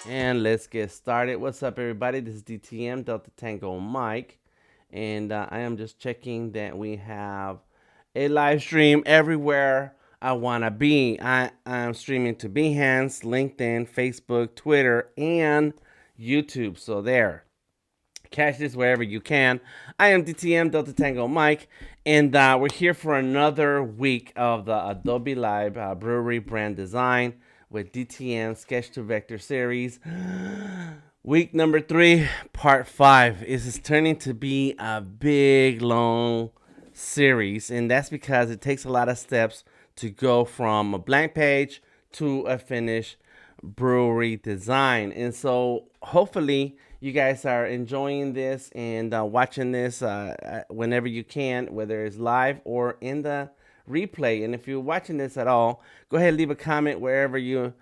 And let's get started. What's up, everybody? This is DTM, Delta Tango Mike. And I am just checking that we have a live stream everywhere I want to be. I am streaming to Behance, LinkedIn, Facebook, Twitter, and YouTube. So there. Catch this wherever you can. I am DTM, Delta Tango Mike. And we're here for another week of the Adobe Live Brewery brand design with DTM Sketch to Vector series. Week number 3, part 5. This is turning to be a big, long series. And that's because it takes a lot of steps to go from a blank page to a finished brewery design. And so hopefully you guys are enjoying this and watching this whenever you can, whether it's live or in the replay. And if you're watching this at all, go ahead and leave a comment wherever you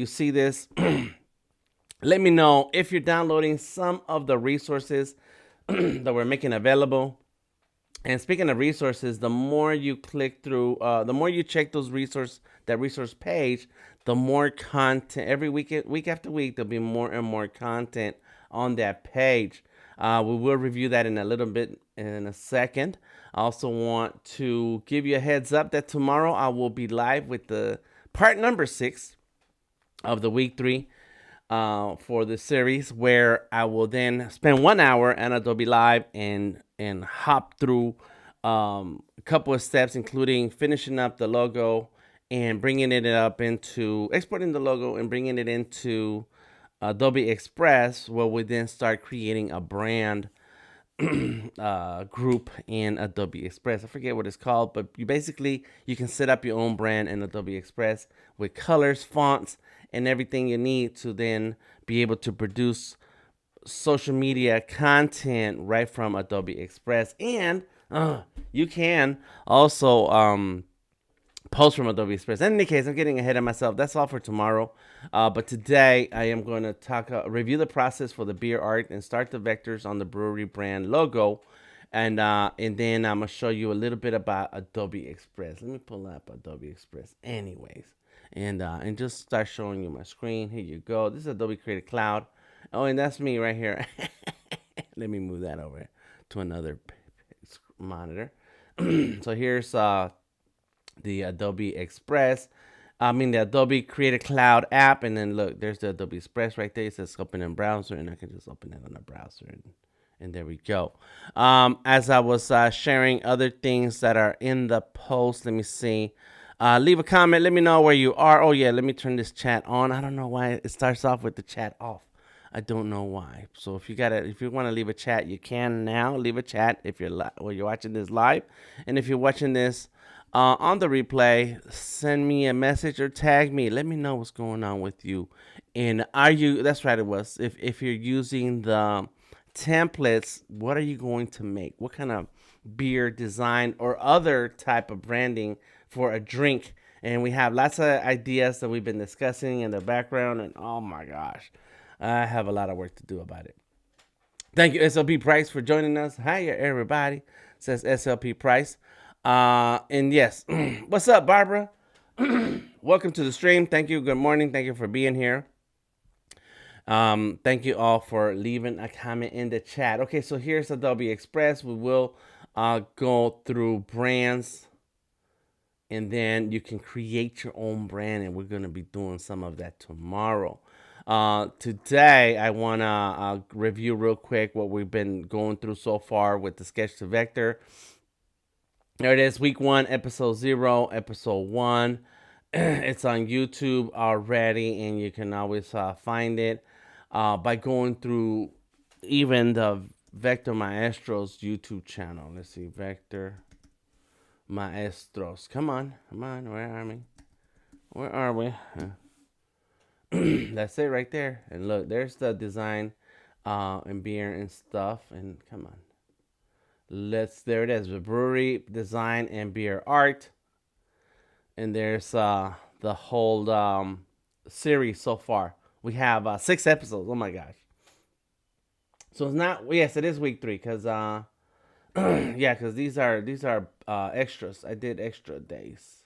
see this. Let me know if you're downloading some of the resources that we're making available. And speaking of resources, the more you click through, the more you check that resource page, the more content every week after week, there'll be more and more content on that page. We will review that in a little bit in a second. I also want to give you a heads up that tomorrow I will be live with the part number 6 of the week 3 for the series, where I will then spend 1 hour at Adobe Live and hop through a couple of steps, including finishing up the logo and bringing it up into exporting the logo and bringing it into Adobe Express, where we then start creating a brand group in Adobe Express. I forget what it's called, but you can set up your own brand in Adobe Express with colors, fonts, and everything you need to then be able to produce social media content right from Adobe Express. And you can also post from Adobe Express. In any case, I'm getting ahead of myself. That's all for tomorrow. But today I am going to review the process for the beer art and start the vectors on the brewery brand logo. And then I'm going to show you a little bit about Adobe Express. Let me pull up Adobe Express anyways. And just start showing you my screen. Here you go. This is Adobe Creative Cloud. Oh, and that's me right here. Let me move that over to another monitor. So here's the Adobe Express. The Adobe Creative Cloud app. And then look, there's the Adobe Express right there. It says open in browser, and I can just open it on the browser. And there we go. As I was sharing other things that are in the post, let me see. Leave a comment. Let me know where you are. Oh, yeah, let me turn this chat on. I don't know why it starts off with the chat off. I don't know why. So if you want to leave a chat, you can now leave a chat if you're watching this live. And if you're watching this on the replay, send me a message or tag me. Let me know what's going on with you. And that's right, it was. If you're using the templates, what are you going to make? What kind of beer design or other type of branding for a drink? And we have lots of ideas that we've been discussing in the background. And oh my gosh, I have a lot of work to do about it. Thank you, SLP Price, for joining us. Hi, everybody. Says SLP Price. And yes, what's up, Barbara? Welcome to the stream. Thank you. Good morning. Thank you for being here. Thank you all for leaving a comment in the chat. Okay, so here's Adobe Express. We will go through brands, and then you can create your own brand, and we're going to be doing some of that tomorrow. Today, I want to review real quick what we've been going through so far with the Sketch to Vector. There it is, week 1, episode 0, episode 1. It's on YouTube already, and you can always find it by going through even the Vector Maestros YouTube channel. Let's see, Vector Maestros. Come on, where are we? That's it right there. And look, there's the design and beer and stuff. And come on, there it is, the brewery design and beer art. And there's the whole series so far. We have 6 episodes. Oh my gosh. So it's not, yes, it is week 3 because yeah, because these are extras. I did extra days.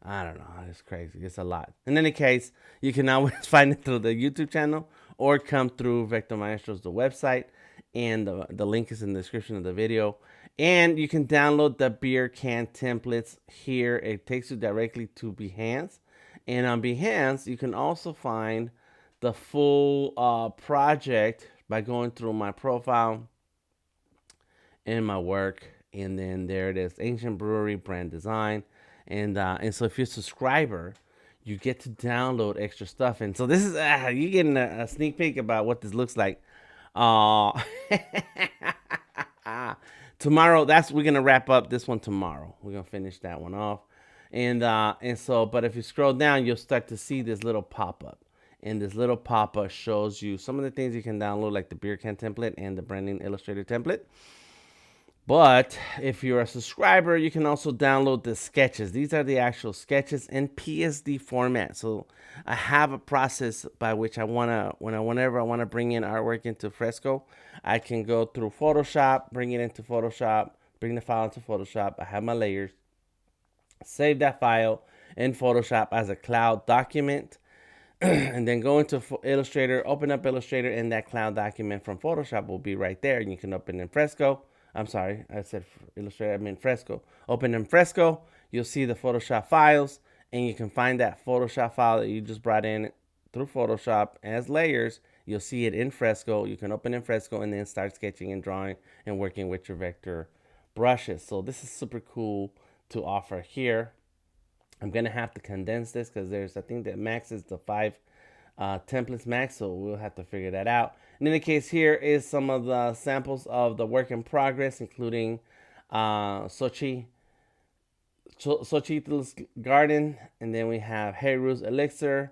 I don't know. It's crazy. It's a lot. In any case, you can always find it through the YouTube channel or come through Vector Maestros, the website, and the link is in the description of the video. And you can download the beer can templates here. It takes you directly to Behance. And on Behance, you can also find the full project by going through my profile and my work. And then there it is, Ancient Brewery Brand Design. And so if you're a subscriber, you get to download extra stuff. And so this is you getting a sneak peek about what this looks like. Uh, Tomorrow, we're gonna wrap up this one tomorrow. We're gonna finish that one off, and so, but if you scroll down, you'll start to see this little pop up, and this little pop up shows you some of the things you can download, like the beer can template and the branding Illustrator template. But if you're a subscriber, you can also download the sketches. These are the actual sketches in PSD format. So I have a process by which whenever I wanna bring in artwork into Fresco, I can go through Photoshop, bring it into Photoshop, bring the file into Photoshop. I have my layers, save that file in Photoshop as a cloud document, and then go into Illustrator, open up Illustrator, and that cloud document from Photoshop will be right there. And you can open in Fresco. I'm sorry, I said Illustrator, I meant Fresco. Open in Fresco, you'll see the Photoshop files, and you can find that Photoshop file that you just brought in through Photoshop as layers. You'll see it in Fresco. You can open in Fresco and then start sketching and drawing and working with your vector brushes. So this is super cool to offer here. I'm gonna have to condense this because I think that max is the 5 templates max, so we'll have to figure that out. In any case, here is some of the samples of the work in progress, including Xochitl's Garden, and then we have Heru's Elixir,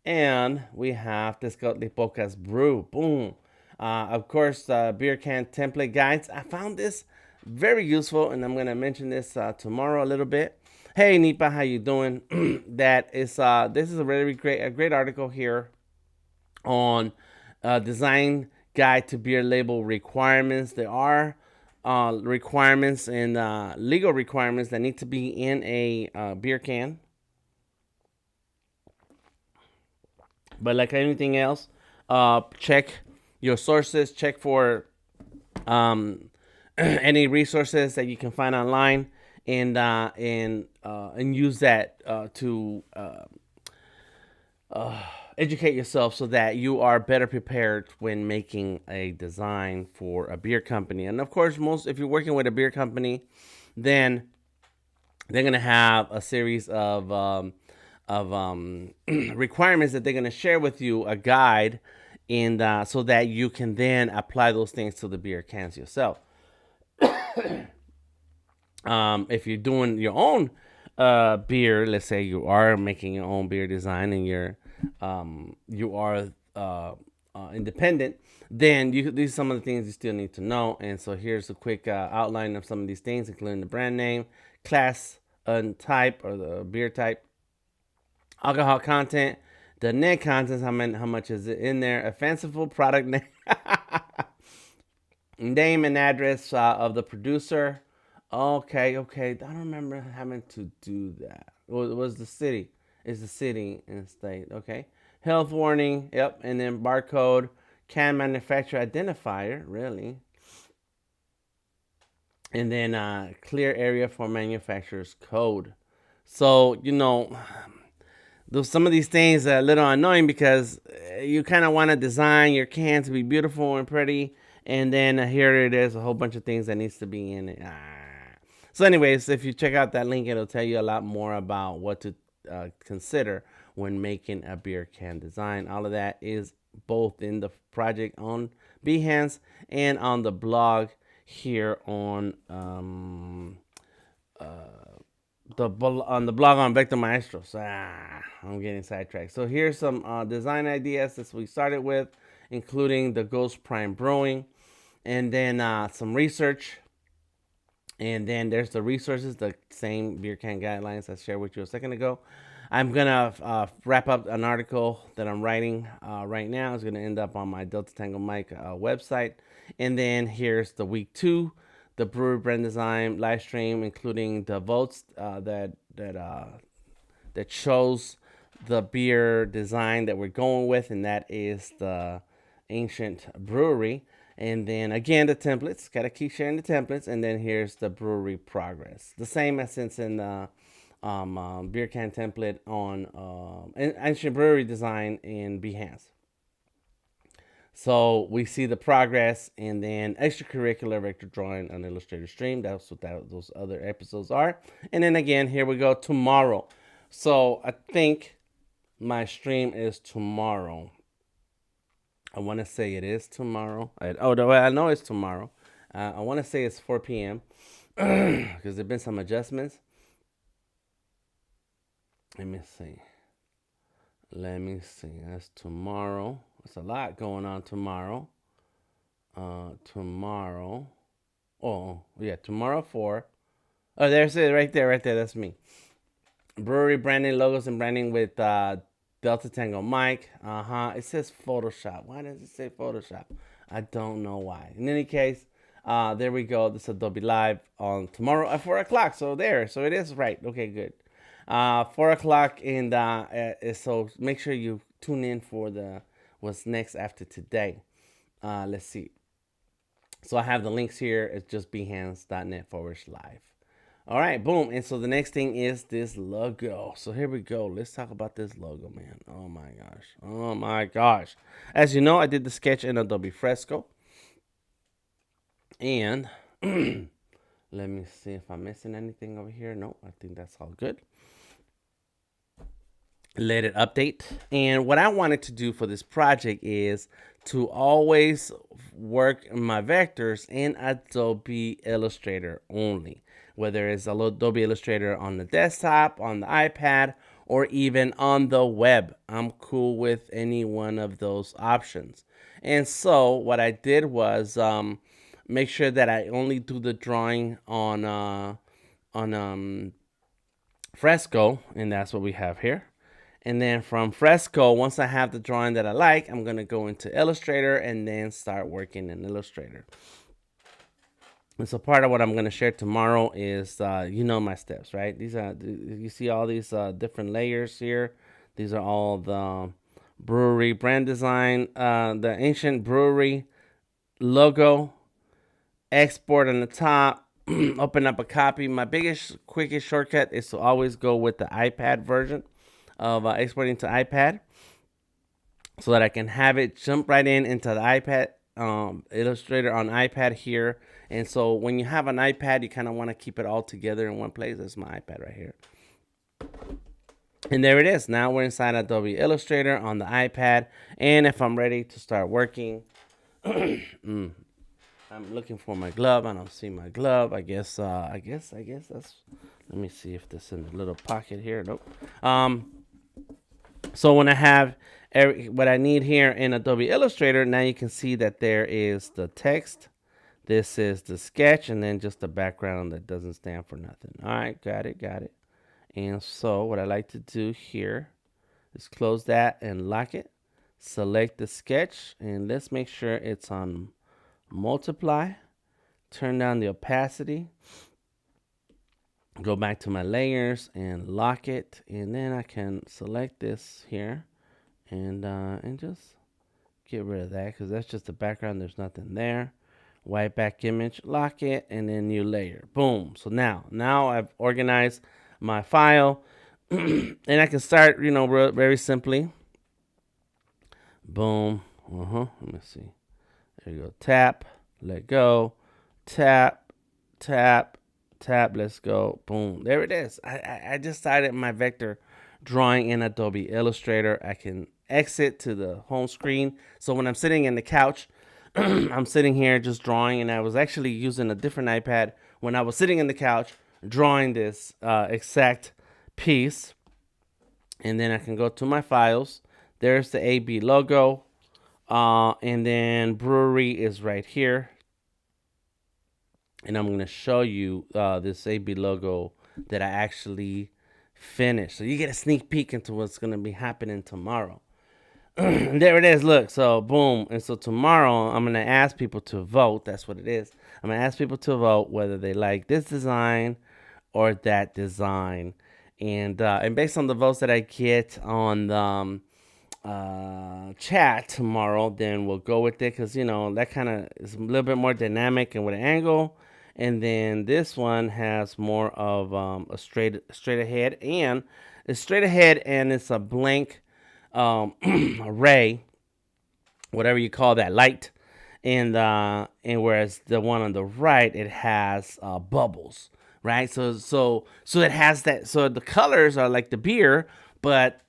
and we have Tezcatlipoca's Brew. Boom. Of course, beer can template guides. I found this very useful, and I'm going to mention this tomorrow a little bit. Hey Nipa, how you doing? This is a really great article here on design guide to beer label requirements. There are requirements and legal requirements that need to be in a beer can. But like anything else, check your sources. Check for any resources that you can find online, and use that to educate yourself so that you are better prepared when making a design for a beer company. And of course, if you're working with a beer company, then they're gonna have a series of requirements that they're gonna share with you, a guide, and so that you can then apply those things to the beer cans yourself. If you're doing your own beer, let's say you are making your own beer design and you are independent, then these are some of the things you still need to know. And so here's a quick outline of some of these things, including the brand name, class and type, or the beer type, alcohol content, the net contents, how much is it in there, a fanciful product name, name and address of the producer. Okay. I don't remember having to do that. Well, it was the city. It's the city and state. Okay. Health warning. Yep. And then barcode, can manufacturer identifier. Really. And then clear area for manufacturer's code. So, some of these things are a little annoying because you kind of want to design your can to be beautiful and pretty. And then here it is, a whole bunch of things that needs to be in it. So anyways, if you check out that link, it'll tell you a lot more about what to consider when making a beer can design. All of that is both in the project on Behance and on the blog here on the blog on Vector Maestros. I'm getting sidetracked. So here's some design ideas that we started with, including the Ghost Prime Brewing, and then some research. And then there's the resources, the same beer can guidelines I shared with you a second ago. I'm going to wrap up an article that I'm writing right now. It's going to end up on my Delta Tango Mike website. And then here's the week 2, the brewery brand design live stream, including the votes that that chose the beer design that we're going with, and that is the Ancient Brewery. And then again, the templates, gotta keep sharing the templates. And then here's the brewery progress, the same as since in the beer can template on Ancient Brewery design in Behance. So we see the progress, and then extracurricular vector drawing on Illustrator Stream. That's what those other episodes are. And then again, here we go, tomorrow. So I think my stream is tomorrow. I want to say it is tomorrow. I know it's tomorrow. I want to say it's 4 p.m. because there've been some adjustments. Let me see. That's tomorrow. There's a lot going on tomorrow. Tomorrow. Oh, yeah, tomorrow 4. Oh, there's it right there. That's me. Brewery branding, logos, and branding with Delta Tango Mike. It says Photoshop. Why does it say Photoshop? I don't know why. In any case, there we go. This is Adobe Live on tomorrow at 4 o'clock. So it is right. Okay, good. 4 o'clock, and so make sure you tune in for what's next after today. Let's see. So I have the links here. It's just behance.net/live. All right, boom. And so the next thing is this logo. So here we go. Let's talk about this logo, man. Oh my gosh. As you know, I did the sketch in Adobe Fresco. And let me see if I'm missing anything over here. No, I think that's all good. Let it update. And what I wanted to do for this project is to always work my vectors in Adobe Illustrator only, whether it's Adobe Illustrator on the desktop, on the iPad, or even on the web. I'm cool with any one of those options. And so what I did was make sure that I only do the drawing on Fresco, and that's what we have here. And then from Fresco, once I have the drawing that I like, I'm going to go into Illustrator and then start working in Illustrator. And so part of what I'm going to share tomorrow is, my steps, right? You see all these different layers here. These are all the brewery brand design, the Ancient Brewery logo, export on the top, open up a copy. My quickest shortcut is to always go with the iPad version of exporting to iPad, so that I can have it jump right into the iPad, Illustrator on iPad here. And so when you have an iPad, you kind of want to keep it all together in one place. That's my iPad right here. And there it is. Now we're inside Adobe Illustrator on the iPad. And if I'm ready to start working, I'm looking for my glove. I don't see my glove. I guess that's, let me see if this is in the little pocket here. Nope. So when I have what I need here in Adobe Illustrator, now you can see that there is the text. This is the sketch, and then just the background that doesn't stand for nothing. All right, got it. And so what I like to do here is close that and lock it. Select the sketch, and let's make sure it's on multiply. Turn down the opacity. Go back to my layers and lock it, and then I can select this here and just get rid of that, because that's just the background. There's nothing there. White back image, lock it, and then new layer. Boom. So now I've organized my file and I can start, very simply. Boom. Let me see. There you go. Tap, let go, tap, tap, tap, let's go. Boom. There it is. I just started my vector drawing in Adobe Illustrator. I can exit to the home screen. So when I'm sitting in the couch, I'm sitting here just drawing, and I was actually using a different iPad when I was sitting in the couch drawing this exact piece. And then I can go to my files. There's the AB logo. And then Brewery is right here. And I'm going to show you this AB logo that I actually finished. So you get a sneak peek into what's going to be happening tomorrow. There it is. Look. So boom. And so tomorrow I'm going to ask people to vote. That's what it is. I'm going to ask people to vote whether they like this design or that design. And based on the votes that I get on the chat tomorrow, then we'll go with it, because that kind of is a little bit more dynamic and with an angle. And then this one has more of a straight ahead, and it's straight ahead, and it's a blank array, whatever you call that, light. And whereas the one on the right, it has bubbles, right? So it has that. So the colors are like the beer, but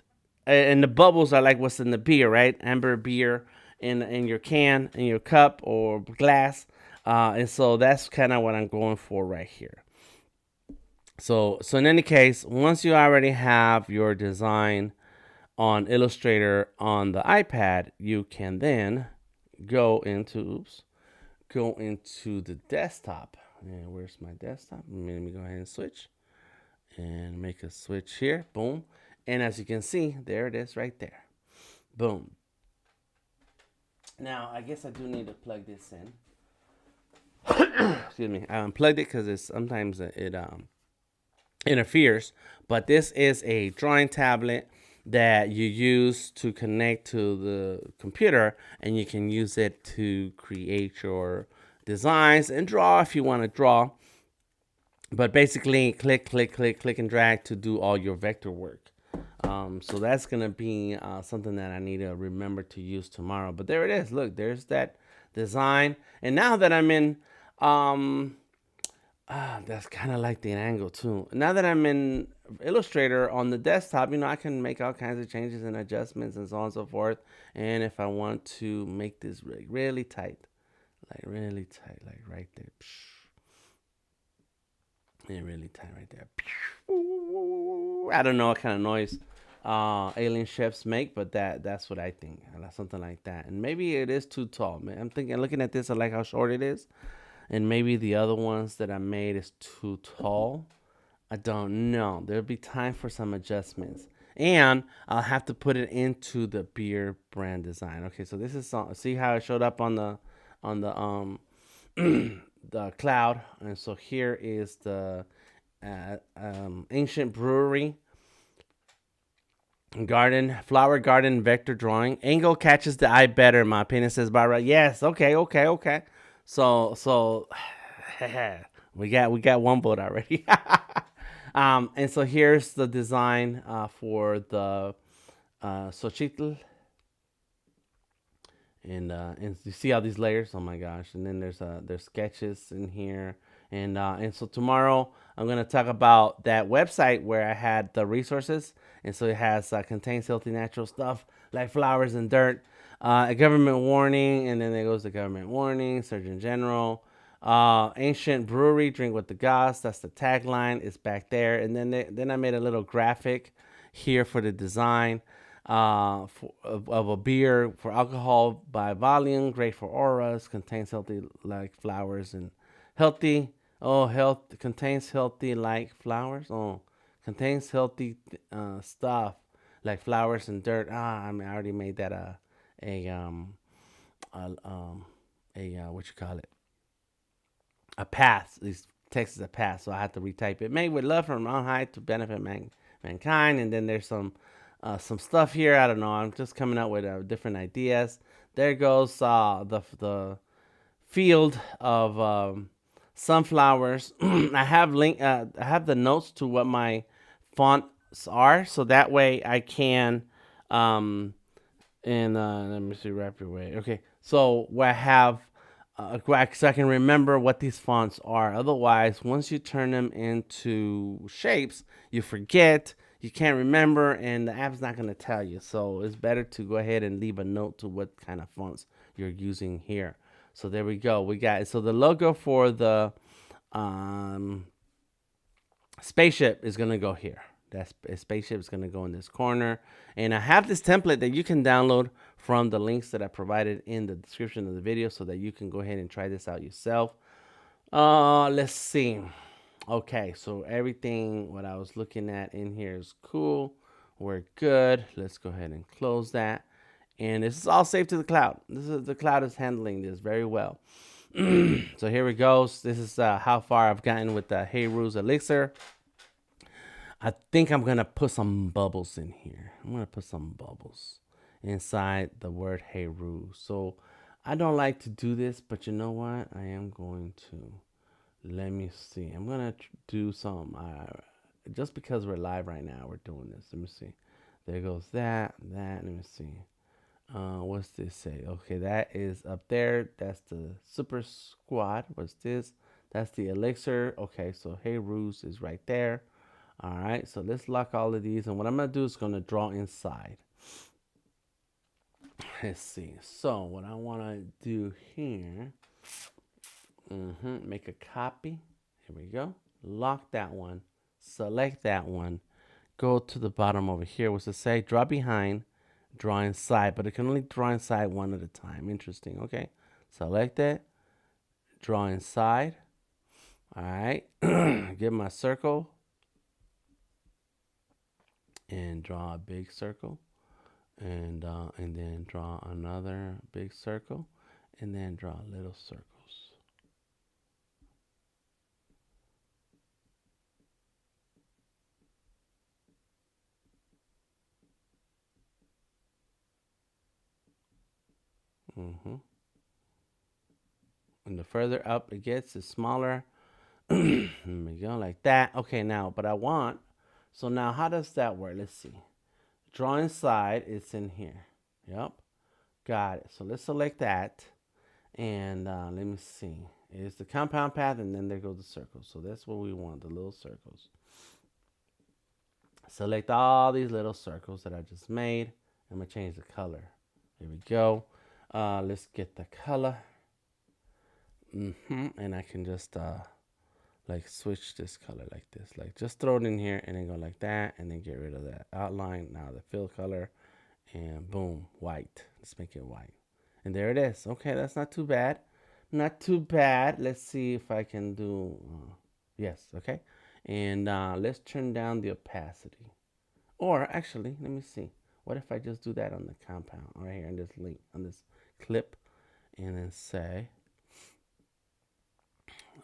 and the bubbles are like what's in the beer, right? Amber beer in your can, in your cup or glass. And so that's kind of what I'm going for right here. So in any case, once you already have your design on Illustrator on the iPad, you can then go into the desktop. And where's my desktop? Let me go ahead and switch and make a switch here. Boom. And as you can see, there it is right there. Boom. Now, I guess I do need to plug this in. Excuse me. I unplugged it because sometimes it interferes. But this is a drawing tablet that you use to connect to the computer, and you can use it to create your designs and draw if you want to draw. But basically, click, and drag to do all your vector work. So that's going to be something that I need to remember to use tomorrow. But there it is. Look, there's that design. And now that I'm in, that's kind of like the angle too. Now that I'm in Illustrator on the desktop, I can make all kinds of changes and adjustments and so on and so forth. And if I want to make this really tight, like right there. And really tight right there. I don't know what kind of noise alien chefs make, but that's what I think. Something like that. And maybe it is too tall. Man, I'm looking at this, I like how short it is. And maybe the other ones that I made is too tall. I don't know. There'll be time for some adjustments. And I'll have to put it into the beer brand design. Okay, so this is see how it showed up on the the cloud. And so here is the ancient brewery flower garden vector drawing. Angle catches the eye better, in my opinion, says Barbara. Yes, okay. So we got one vote already. And so here's the design for the Xochitl. And you see all these layers. Oh my gosh! And then there's sketches in here, and so tomorrow I'm gonna talk about that website where I had the resources, and so it has contains healthy natural stuff like flowers and dirt, a government warning, and then there goes the government warning, Surgeon General, ancient brewery, drink with the gods. That's the tagline. It's back there, and then I made a little graphic here for the design. Of a beer for alcohol by volume, great for auras, contains healthy like flowers and healthy. Contains healthy like flowers. Contains healthy stuff like flowers and dirt. I already made that what you call it? A path. These text is a path, so I have to retype it. Made with love from on high to benefit mankind, and then there's some stuff here. I don't know. I'm just coming up with different ideas. There goes the field of sunflowers. I have the notes to what my fonts are, so that way I can let me see, wrap your way. Okay, so where I have so I can remember what these fonts are. Otherwise, once you turn them into shapes, you forget. You can't remember, and the app's not going to tell you. So it's better to go ahead and leave a note to what kind of fonts you're using here. So there we go. We got so the logo for the spaceship is going to go here. That spaceship is going to go in this corner. And I have this template that you can download from the links that I provided in the description of the video so that you can go ahead and try this out yourself. Let's see. Okay, so everything what I was looking at in here is cool. We're good. Let's go ahead and close that. And this is all saved to the cloud. The cloud is handling this very well. So here we go. This is how far I've gotten with the Hey Ru's Elixir. I think I'm gonna put some bubbles in here. I'm gonna put some bubbles inside the word Heru. So I don't like to do this, but you know what? I am going to. Let me see. I'm gonna do some. Just because we're live right now, we're doing this. Let me see. There goes that. That. Let me see. What's this say? Okay, that is up there. That's the Super Squad. What's this? That's the Elixir. Okay, so Hey Ruse is right there. All right, so let's lock all of these. And what I'm going to do is going to draw inside. Let's see. So what I want to do here, make a copy. Here we go. Lock that one. Select that one. Go to the bottom over here. What's it say? Draw behind, draw inside. But it can only draw inside one at a time. Interesting. Okay. Select it. Draw inside. All right. Get my circle. And draw a big circle. And then draw another big circle. And then draw little circles. And the further up it gets, the smaller. There we go, like that. Okay, now, but I want, so now how does that work? Let's see. Draw inside, it's in here. Yep, got it. So let's select that. And let me see. It's the compound path, and then there goes the circles. So that's what we want, the little circles. Select all these little circles that I just made. I'm going to change the color. Here we go. Let's get the color. And I can just like switch this color like this. Like just throw it in here and then go like that and then get rid of that outline. Now the fill color and boom, white. Let's make it white. And there it is. Okay, that's not too bad. Not too bad. Let's see if I can do, yes, okay. And let's turn down the opacity. Or actually, let me see. What if I just do that on the compound right here on this link, on this clip, and then say,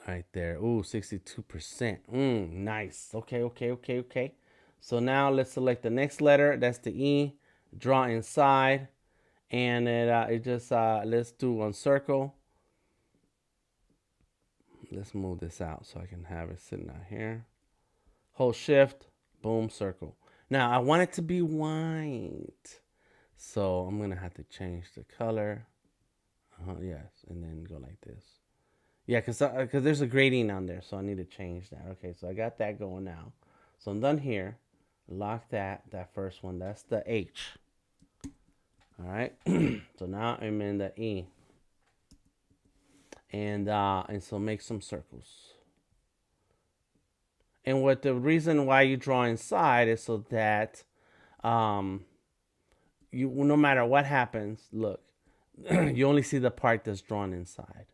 right there. Ooh, 62%. Nice. Okay. So now let's select the next letter. That's the E. Draw inside. And it just, let's do one circle. Let's move this out so I can have it sitting out here. Hold shift. Boom, circle. Now I want it to be white. So I'm going to have to change the color. Yes. And then go like this. Yeah, because there's a gradient on there, so I need to change that. Okay, so I got that going now. So I'm done here. Lock that first one. That's the H. All right. So now I'm in the E. And so make some circles. And what the reason why you draw inside is so that you, no matter what happens, look, you only see the part that's drawn inside.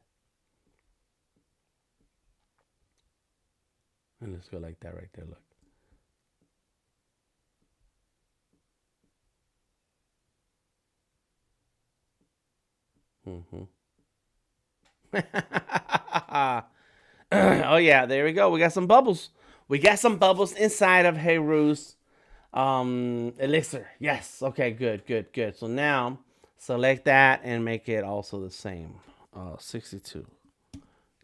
And let's go like that right there, look. Oh yeah, there we go. We got some bubbles. We got some bubbles inside of Heru's elixir. Yes. Okay, good. So now select that and make it also the same. 62.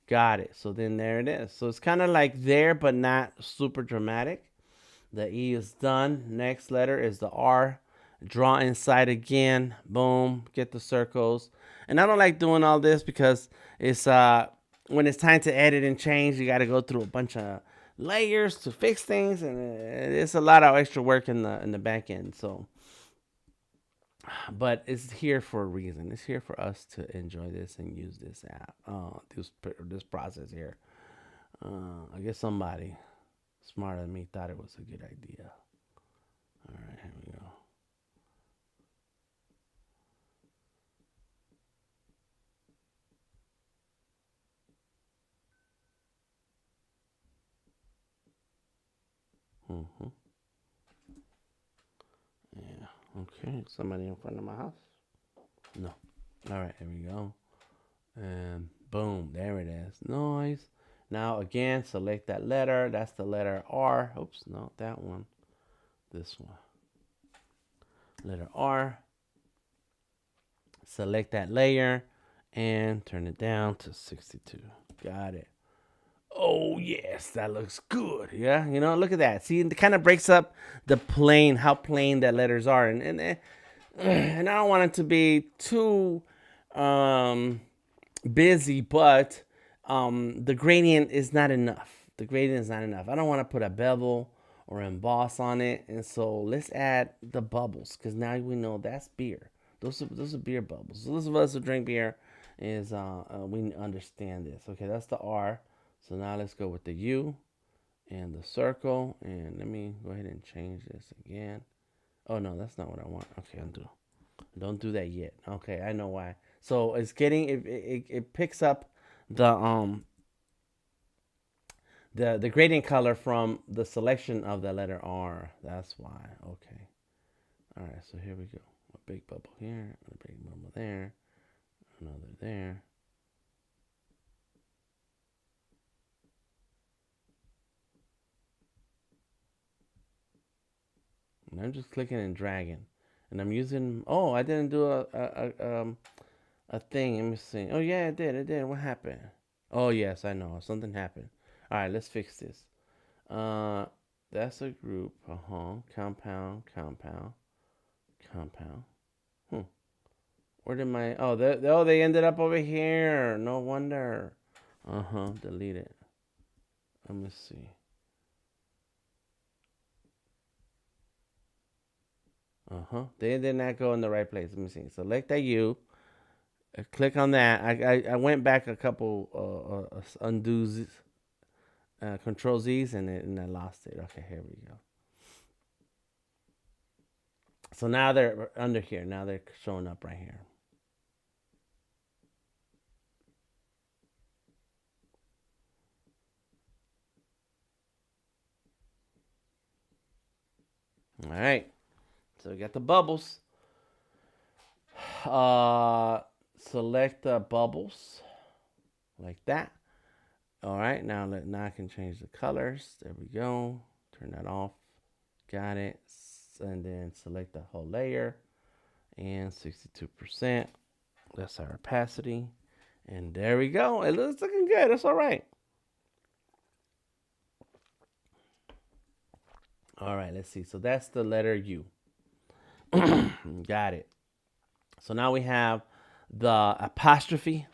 Got it. So then there it is. So it's kind of like there, but not super dramatic. The E is done. Next letter is the R. Draw inside again. Boom. Get the circles. And I don't like doing all this because it's when it's time to edit and change, you got to go through a bunch of layers to fix things, and it's a lot of extra work in the back end. So, but it's here for a reason. It's here for us to enjoy this and use this app, this process here. I guess somebody smarter than me thought it was a good idea. All right, here we go. Yeah. Okay. Somebody in front of my house? No. All right. Here we go. And boom. There it is. Nice. Now again, select that letter. That's the letter R. Oops, no, that one. This one. Letter R. Select that layer and turn it down to 62. Got it. Oh yes, that looks good. Yeah, look at that. See, it kind of breaks up the plain, how plain that letters are, and I don't want it to be too busy, but the gradient is not enough. The gradient is not enough. I don't want to put a bevel or emboss on it, and so let's add the bubbles, because now we know that's beer. Those are beer bubbles. So those of us who drink beer is we understand this. Okay, that's the R. So now let's go with the U and the circle, and let me go ahead and change this again. Oh no, that's not what I want. Okay, undo. Don't do that yet. Okay, I know why. So it's getting it picks up the the gradient color from the selection of the letter R. That's why. Okay. All right. So here we go. A big bubble here. A big bubble there. Another there. And I'm just clicking and dragging, and I'm using. Oh, I didn't do a thing. Let me see. Oh yeah, it did. It did. What happened? Oh yes, I know. Something happened. All right, let's fix this. That's a group. Compound, compound, compound. Where did my? Oh, they ended up over here. No wonder. Delete it. Let me see. They did not go in the right place. Let me see. Select that U. Click on that. I went back a couple undos, Control Z's, and I lost it. Okay, here we go. So now they're under here. Now they're showing up right here. All right. So we got the bubbles. Select the bubbles like that. All right. Now I can change the colors. There we go. Turn that off. Got it. And then select the whole layer and 62%. That's our opacity. And there we go. It looks looking good. That's all right. All right, let's see. So that's the letter U. Got it. So now we have the apostrophe.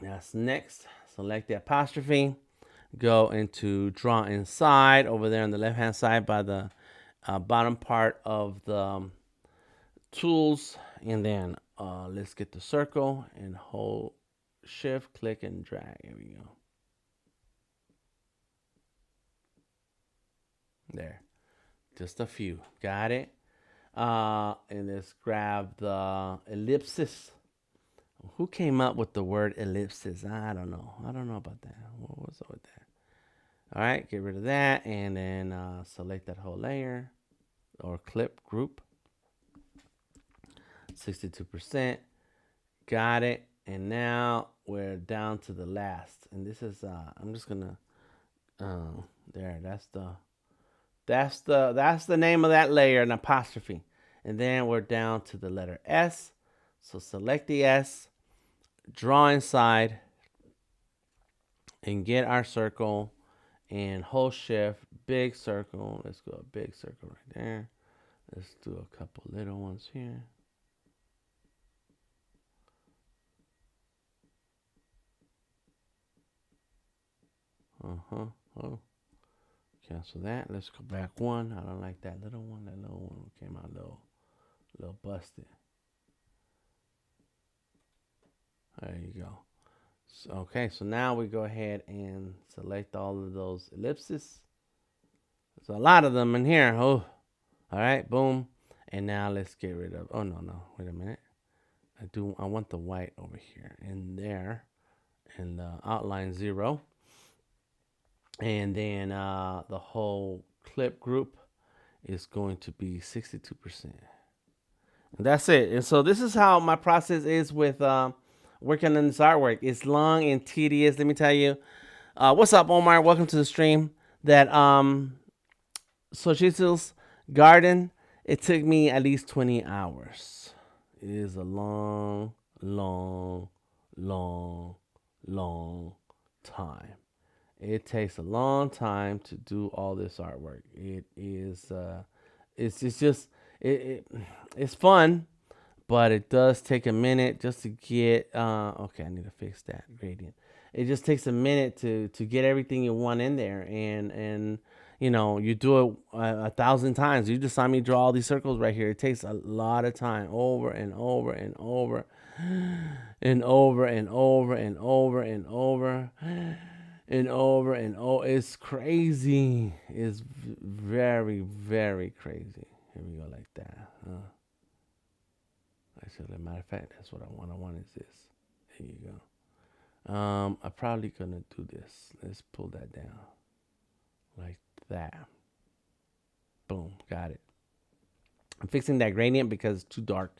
That's next. Select the apostrophe. Go into draw inside over there on the left hand side by the bottom part of the tools, and then let's get the circle and hold shift, click, and drag. Here we go. There, just a few. Got it. And let's grab the ellipsis. Who came up with the word ellipsis? I don't know. I don't know about that. What's up with that? All right, get rid of that, and then select that whole layer or clip group. 62%. Got it. And now we're down to the last. And this is I'm just gonna there, that's the name of that layer, an apostrophe. And then we're down to the letter S. So select the S, draw inside, and get our circle and hold shift, big circle. Let's go a big circle right there. Let's do a couple little ones here. Oh, cancel that. Let's go back one. I don't like that little one. That little one came out a little busted. There you go. So, okay, so now we go ahead and select all of those ellipses. There's a lot of them in here. Oh, all right, boom. And now let's get rid of. Oh no, wait a minute. I want the white over here in there, and the outline 0. And then the whole clip group is going to be 62%. And that's it. And so this is how my process is with working on this artwork. It's long and tedious. Let me tell you. What's up, Omar? Welcome to the stream. That Xochitl's garden. It took me at least 20 hours. It is a long, long, long, long time. It takes a long time to do all this artwork. It is, it's just, it, it's fun, but it does take a minute just to get. Okay, I need to fix that gradient. It just takes a minute to get everything you want in there, and you do it a thousand times. You just saw me draw all these circles right here. It takes a lot of time, over and over and over, and over and over and over and over and over and over. It's crazy. It's very, very crazy. Here we go, like that. Actually, as a matter of fact, that's what I want. I want is this. Here you go. I'm probably gonna do this. Let's pull that down, like that. Boom, got it. I'm fixing that gradient because it's too dark.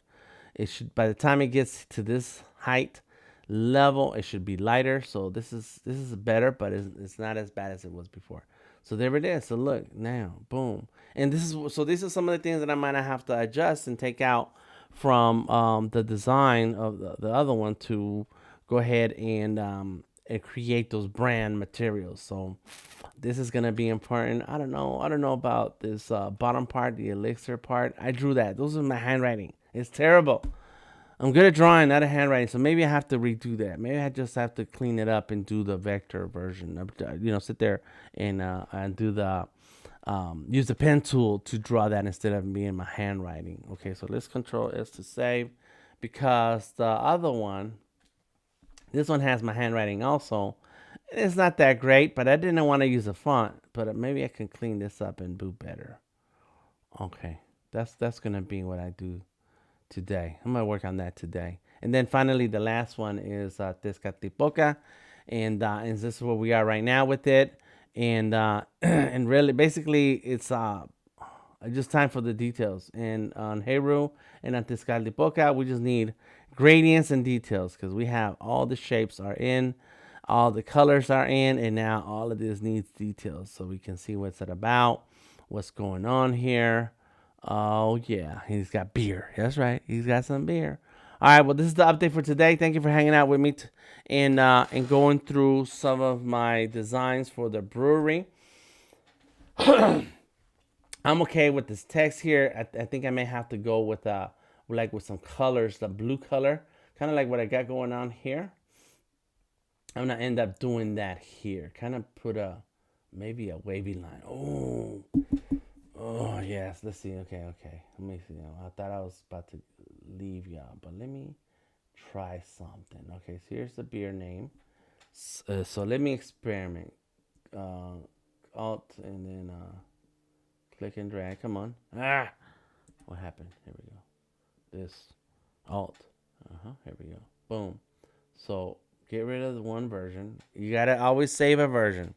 It should, by the time it gets to this height level, it should be lighter. So this is better, but it's not as bad as it was before. So there it is. So look now, boom. And these are some of the things that I might have to adjust and take out from the design of the other one to go ahead and create those brand materials. So this is gonna be important. I don't know about this bottom part, the elixir part. I drew that. Those are my handwriting. It's terrible. I'm good at drawing, not at handwriting. So maybe I have to redo that. Maybe I just have to clean it up and do the vector version. Sit there and do the use the pen tool to draw that instead of being my handwriting. Okay, so let's Control S to save, because the other one, this one has my handwriting also. It's not that great, but I didn't want to use a font. But maybe I can clean this up and do better. Okay, that's gonna be what I do today. I'm gonna work on that today. And then finally, the last one is Tezcatlipoca, and this is where we are right now with it. And and really, basically, it's just time for the details. And on Heru and on Tezcatlipoca, we just need gradients and details, because we have all the shapes are in, all the colors are in, and now all of this needs details so we can see what's it about, what's going on here. Oh yeah, he's got beer. That's right, he's got some beer. All right, well, this is the update for today. Thank you for hanging out with me and going through some of my designs for the brewery. I'm okay with this text here. I think I may have to go with some colors, the blue color, kind of like what I got going on here. I'm gonna end up doing that here. Kind of put maybe a wavy line. Oh yes. Let's see. Okay. Let me see. I thought I was about to leave y'all, but let me try something. Okay. So here's the beer name. So let me experiment. Alt and then click and drag. Come on. What happened? Here we go. This Alt. Here we go. Boom. So get rid of the one version. You gotta always save a version.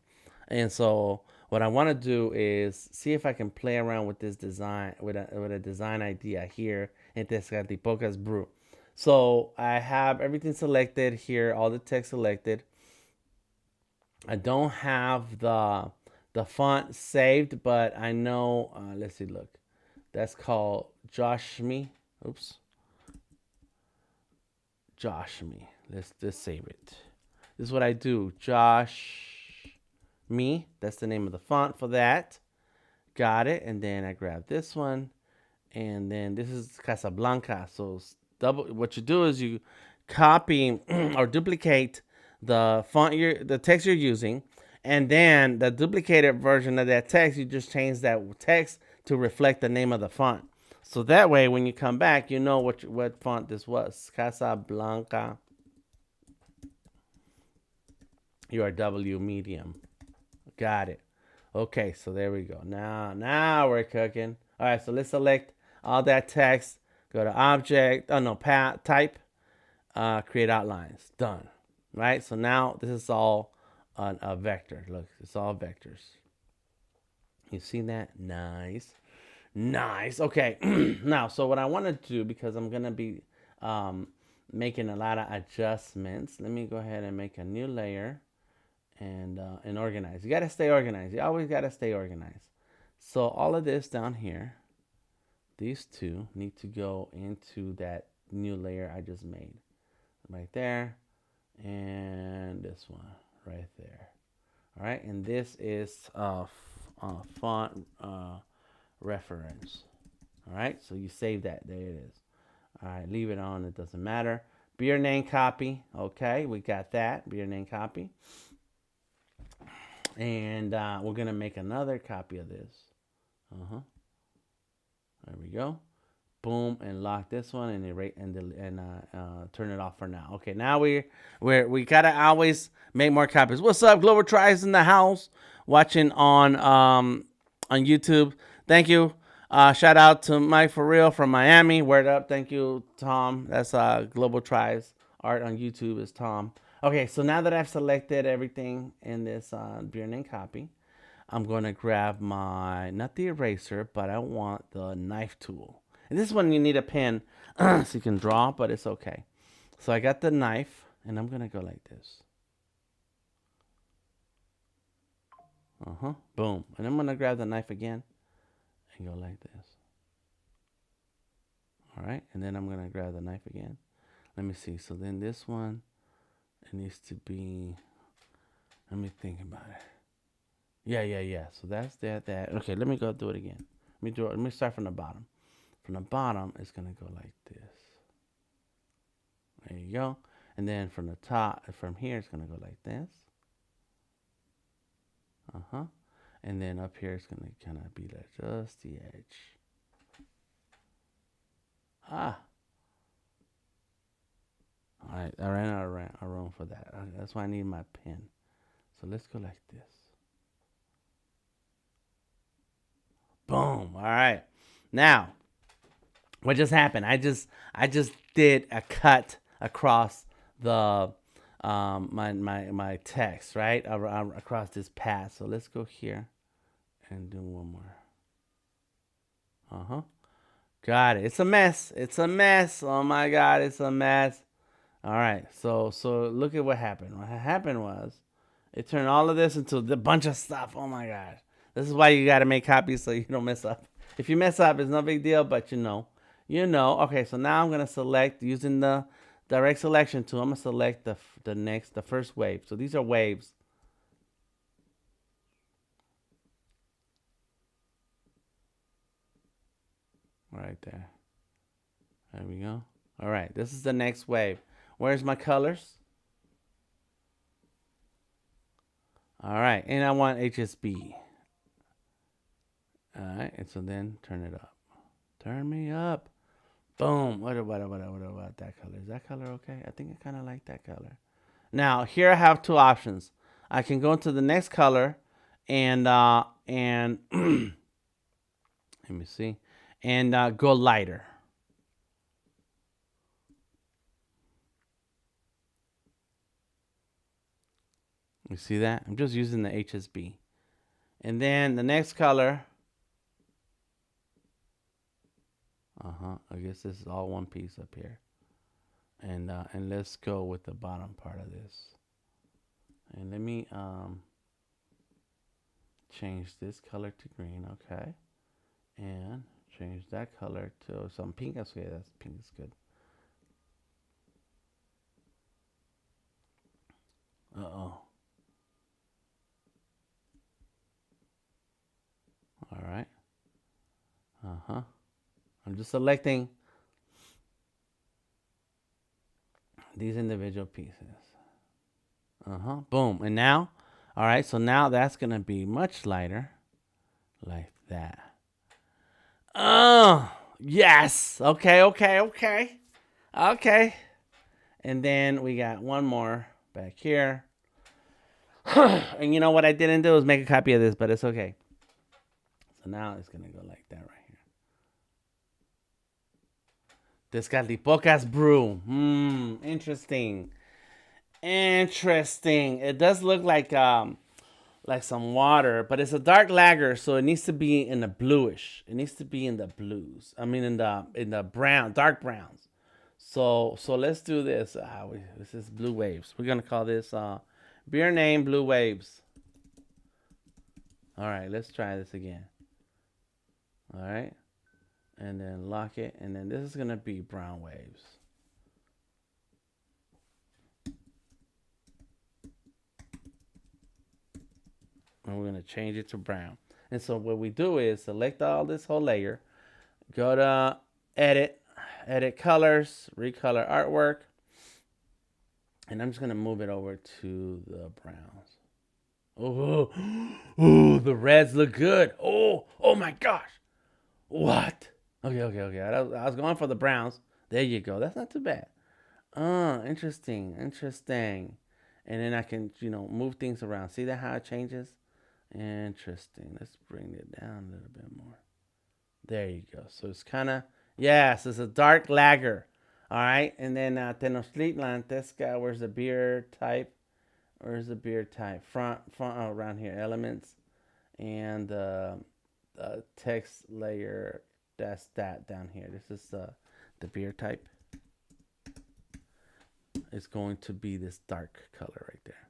And so what I want to do is see if I can play around with this design, with a design idea here in Tezcatlipoca's brew. So I have everything selected here, all the text selected. I don't have the font saved, but I know. Let's see. Look, that's called Josh Me. Oops. Josh Me. Let's just save it. This is what I do. Josh Me. That's the name of the font for that. Got it. And then I grab this one, and then this is Casablanca. So what you do is you copy or duplicate the the text you're using, and then the duplicated version of that text, you just change that text to reflect the name of the font. So that way, when you come back, you know what font this was. Casablanca. URW medium. Got it. Okay, so there we go. Now we're cooking. All right, so let's select all that text. Go to Object. Type. Create outlines. Done. Right. So now this is all a vector. Look, it's all vectors. You see that? Nice. Okay. Now, so what I want to do, because I'm gonna be making a lot of adjustments. Let me go ahead and make a new layer and organize. You got to stay organized. You always got to stay organized. So all of this down here, these two need to go into that new layer I just made. Right there. And this one right there. All right. And this is font reference. All right. So you save that. There it is. All right. Leave it on. It doesn't matter. Beer name copy. Okay. We got that. Beer name copy. And we're going to make another copy of this. There we go. Boom, and lock this one and turn it off for now. Okay, now we gotta always make more copies. What's up, Global Tries in the house, watching on YouTube. Thank you. Shout out to Mike for real from Miami. Word up. Thank you, Tom. That's Global Tries Art on YouTube is Tom. Okay, so now that I've selected everything in this beer name copy, I'm gonna grab not the eraser, but I want the knife tool. And this one you need a pen so you can draw, but it's okay. So I got the knife, and I'm going to go like this. Boom. And I'm going to grab the knife again and go like this. All right. And then I'm going to grab the knife again. Let me see. So then this one, it needs to be, let me think about it. Yeah. So that's that. Okay, let me go do it again. Let me start from the bottom. From the bottom, it's going to go like this. There you go. And then from the top, from here, it's going to go like this. And then up here, it's going to kind of be like just the edge. All right. I ran out of room for that. That's why I need my pen. So let's go like this. Boom. All right. Now, what just happened? I just did a cut across the my text, right? Across this path. So let's go here and do one more. Got it. It's a mess. Oh my God, it's a mess. All right. So look at what happened. What happened was it turned all of this into a bunch of stuff. Oh my God. This is why you got to make copies so you don't mess up. If you mess up, it's no big deal, but you know. Okay, so now I'm going to select using the direct selection tool. I'm going to select the first wave. So these are waves. Right there. There we go. All right, this is the next wave. Where's my colors? All right, and I want HSB. All right, and so then turn it up. Turn me up. Boom. What about that color? Is that color okay? I think I kind of like that color. Now, here I have two options. I can go to the next color and let me see. And go lighter. You see that? I'm just using the HSB. And then the next color. I guess this is all one piece up here. And let's go with the bottom part of this. And let me change this color to green, okay? And change that color to some pink. Okay, that's pink is good. All right. I'm just selecting these individual pieces. Boom. And now, all right, so now that's going to be much lighter. Like that. Oh, yes. Okay. And then we got one more back here. And you know what I didn't do is make a copy of this, but it's okay. So now it's going to go like that right here. Descaltipocas brew. Interesting. It does look like some water, but it's a dark lager, so it needs to be in the bluish. It needs to be in the blues. I mean, in the brown, dark browns. So let's do this. This is Blue Waves. We're gonna call this beer name Blue Waves. All right, let's try this again. All right, and then lock it, and then this is gonna be Brown Waves. And we're gonna change it to brown. And so what we do is select all this whole layer, go to edit, edit colors, recolor artwork, and I'm just gonna move it over to the browns. Oh, oh, the reds look good. Oh my gosh. What? Okay. I was going for the browns. There you go. That's not too bad. Interesting. And then I can, move things around. See that how it changes? Interesting. Let's bring it down a little bit more. There you go. So it's kind of, yes, it's a dark lager. All right. And then Tenochtitlan, where's the beer type? Where's the beer type? Front around here. Elements. And text layer, that's that down here. This is the beer type. It's going to be this dark color right there.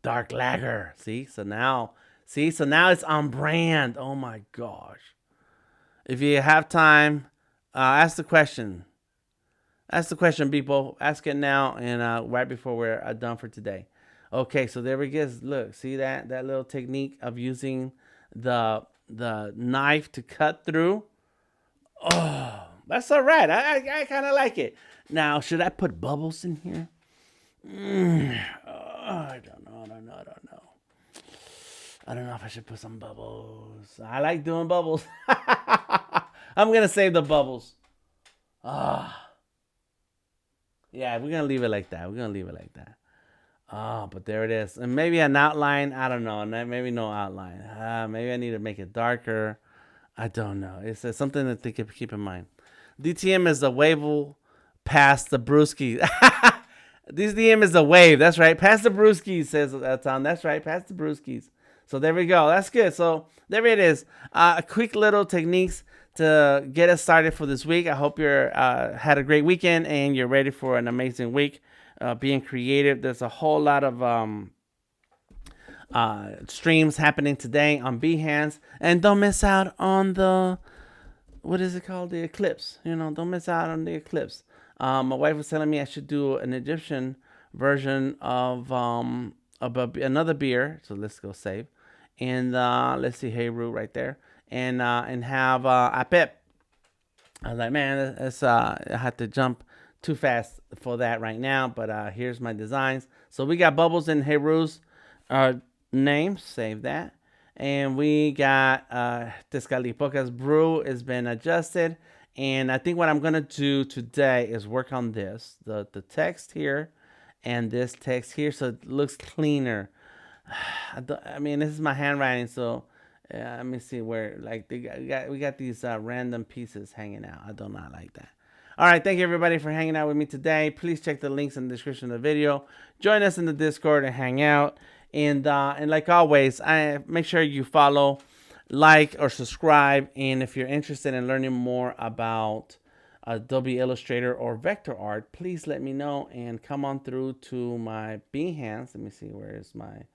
Dark lager. So now it's on brand. Oh my gosh. If you have time, ask the question. Ask the question, people. Ask it now, and right before we're done for today. Okay, so there we go. Look, see that little technique of using the knife to cut through. Oh, that's all right. I kind of like it. Now, should I put bubbles in here? I don't know. I don't know if I should put some bubbles. I like doing bubbles. I'm gonna save the bubbles. Yeah, we're gonna leave it like that. But there it is. And maybe an outline. I don't know. Maybe no outline. Maybe I need to make it darker. I don't know. It's something to keep in mind. DTM is the wave past the brewski. DTM is the wave. That's right. Past the brewskis, says Tom. That's right. Past the brewskis. So there we go. That's good. So there it is. Quick little techniques to get us started for this week. I hope you're had a great weekend and you're ready for an amazing week. Being creative. There's a whole lot of streams happening today on Behance, and don't miss out on the the eclipse. Don't miss out on the eclipse. My wife was telling me I should do an Egyptian version of another beer. So let's go save, and let's see Heru right there, and have Apep. I was like, man, I had to jump too fast for that right now, but here's my designs. So we got bubbles in Heru's name, save that, and we got Tezcatlipoca's brew has been adjusted, and I think what I'm gonna do today is work on this, the text here, and this text here, so it looks cleaner. I mean, this is my handwriting, so let me see where we got these random pieces hanging out. I do not like that. All right, thank you everybody for hanging out with me today. Please check the links in the description of the video. Join us in the Discord and hang out. And like always, I make sure you follow, like, or subscribe. And if you're interested in learning more about Adobe Illustrator or vector art, please let me know and come on through to my Behance. Let me see, where is my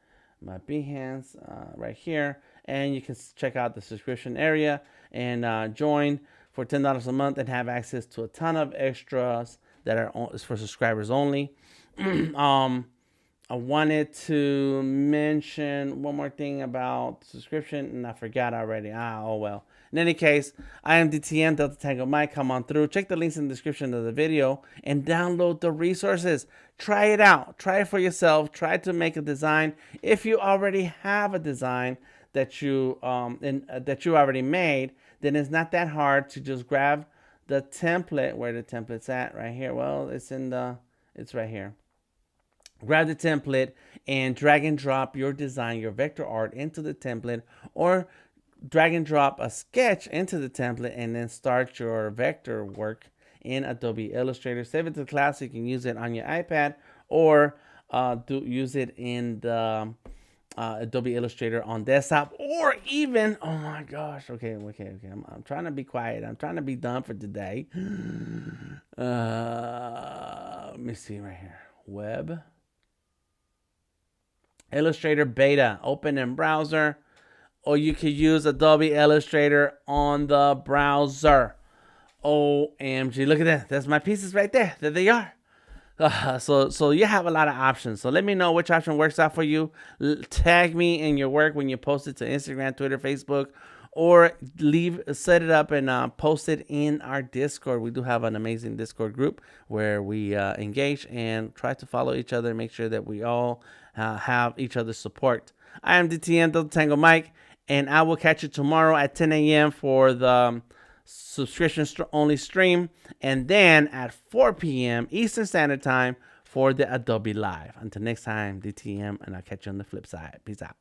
Behance? Right here. And you can check out the subscription area and join for $10 a month and have access to a ton of extras that are for subscribers only. I wanted to mention one more thing about subscription, and I forgot already. Oh well. In any case, I am DTM, Delta Tango Mike. Come on through. Check the links in the description of the video and download the resources. Try it out. Try it for yourself. Try to make a design. If you already have a design that you already made, then it's not that hard to just grab the template. Where the template's at? Right here. Well, it's right here. Grab the template and drag and drop your design, your vector art into the template, or drag and drop a sketch into the template and then start your vector work in Adobe Illustrator. Save it to the cloud so you can use it on your iPad, or use it in the Adobe Illustrator on desktop, or even, oh my gosh, okay. I'm trying to be quiet. I'm trying to be done for today. Let me see right here. Web Illustrator beta, open in browser, or you could use Adobe Illustrator on the browser. OMG, look at that. That's my pieces right there. There they are. So you have a lot of options. So let me know which option works out for you. Tag me in your work when you post it to Instagram, Twitter, Facebook, or set it up and post it in our Discord. We do have an amazing Discord group where we engage and try to follow each other and make sure that we all have each other's support. I am DTM, Delta Tango Mike, and I will catch you tomorrow at 10 a.m. for the subscription only stream, and then at 4 p.m. Eastern Standard Time for the Adobe Live. Until next time, DTM, and I'll catch you on the flip side. Peace out.